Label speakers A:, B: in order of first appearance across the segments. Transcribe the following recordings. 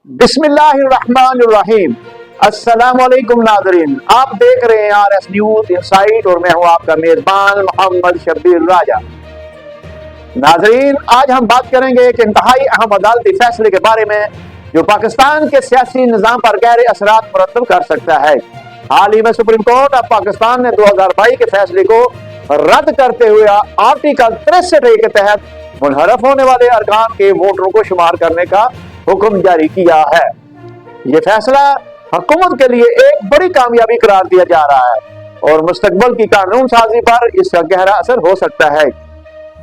A: बिस्मिल्लाहिर्रहमानिर्रहीम। अस्सलाम वालेकुम नाज़रीन, आप देख रहे हैं RS न्यूज़ इनसाइट और मैं हूं आपका मेजबान मोहम्मद शब्बीर राजा। नाज़रीन, आज हम बात करेंगे एक इंतहाई अहम अदालती फैसले के बारे में जो पाकिस्तान के सियासी निज़ाम पर गहरे असरात मुरतब कर सकता है। हाल ही में सुप्रीम कोर्ट ऑफ पाकिस्तान ने 2022 के फैसले को रद्द करते हुए आर्टिकल 63 के तहत मुनहरफ होने वाले अरकान के वोटरों को शुमार करने का हुक्म जारी किया है। ये फैसला हुकूमत के लिए एक बड़ी कामयाबी करार दिया जा रहा है और मुस्तकबिल की कानून साजी पर इसका गहरा असर हो सकता है।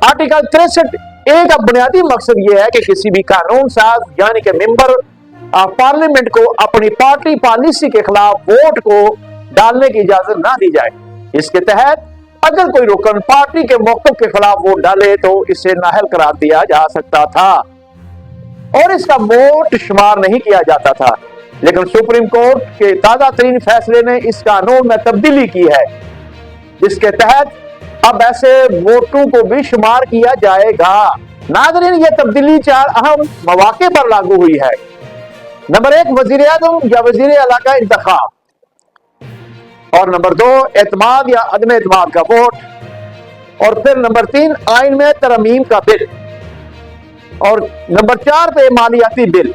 A: आर्टिकल 63 का बुनियादी मकसद ये है कि किसी भी कानून साज यानी कि मेंबर ऑफ पार्लियामेंट को अपनी पार्टी पॉलिसी के खिलाफ वोट को डालने की इजाजत ना दी जाए। इसके तहत अगर कोई रुकन पार्टी के मौक़िफ़ के खिलाफ वोट डाले तो इसे नाअहल करार दिया जा सकता था और इसका वोट शुमार नहीं किया जाता था, लेकिन सुप्रीम कोर्ट के ताज़ा तरीन फैसले ने इस कानून में तब्दीली की है जिसके तहत अब ऐसे वोटों को भी शुमार किया जाएगा। नाज़रीन, ये तब्दीली 4 अहम मौके पर लागू हुई है। नंबर 1, वज़ीर आज़म या वज़ीर आला का इंतखाब, और नंबर 2, एतमाद या अदम एतमाद का वोट, और फिर नंबर 3, आइन में तरमीम का बिल, और नंबर 4 पे मालियाती बिल।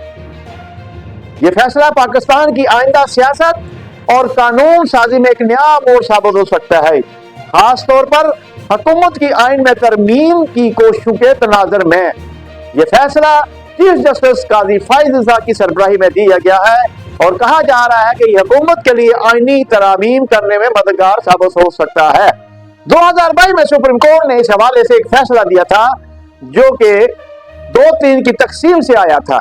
A: ये फैसला पाकिस्तान की आइंदा सियासत और कानून साजी में एक नया मोड़ साबित हो सकता है, खास तौर पर हुकूमत की आइन में तरमीम की कोशिशों के तनाज़ुर में। यह फैसला चीफ जस्टिस काजी फाइज रज़ा की सरबराही में दिया गया है और कहा जा रहा है कि यह हुकूमत के लिए आइनी तरमीम करने में मददगार साबित हो सकता है। 2022 में सुप्रीम कोर्ट ने इस हवाले से एक फैसला दिया था जो कि 2-3 की तकसीम से आया था,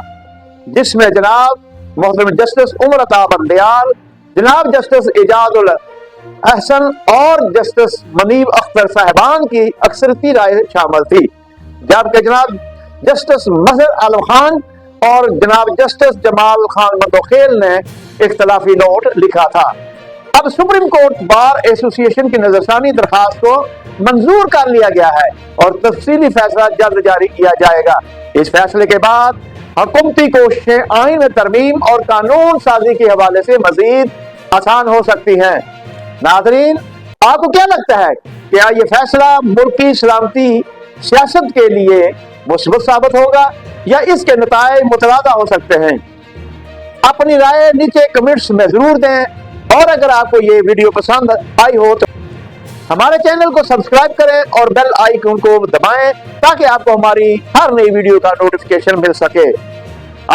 A: जिसमें जनाब मोहतरम जस्टिस उमर अता बंदयाल, जनाब जस्टिस एजाजुल अहसन और जस्टिस मुनीब अख्तर साहिबान की अक्सरती राय शामिल थी, जबकि जनाब जस्टिस मजहर आलम खान और जनाब जस्टिस जमाल खान मंदोखेल ने इख्तलाफी नोट लिखा था। अब सुप्रीम कोर्ट बार एसोसिएशन की नजरसानी दरखास्त को मंजूर कर लिया गया है और तफसीली फैसला जल्द जारी किया जाएगा। इस फैसले के बाद हुकूमती कोशिशें आइन में तरमीम और कानून साजी के हवाले से मजीद आसान हो सकती हैं। नाज़रीन, आपको क्या लगता है, क्या ये फैसला मुल्क की सलामती सियासत के लिए मुस्बत साबित होगा या इसके नताए मुतवाज़ा हो सकते हैं? अपनी राय नीचे कमेंट्स में जरूर दें और अगर आपको ये वीडियो पसंद आई हो तो हमारे चैनल को सब्सक्राइब करें और बेल आइकन को दबाएं ताकि आपको हमारी हर नई वीडियो का नोटिफिकेशन मिल सके।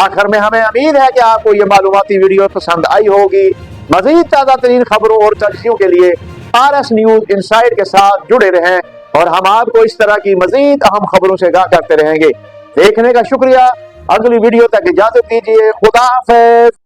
A: आखिर में हमें उम्मीद है कि आपको ये मालूमाती वीडियो पसंद आई होगी। मजीद ताज़ा तरीन खबरों और तजज़ियों के लिए RS न्यूज़ इनसाइट के साथ जुड़े रहें और हम आपको इस तरह की मजीद अहम खबरों से आगाह करते रहेंगे। देखने का शुक्रिया। अगली वीडियो तक इजाजत दीजिए। खुदा हाफिज़।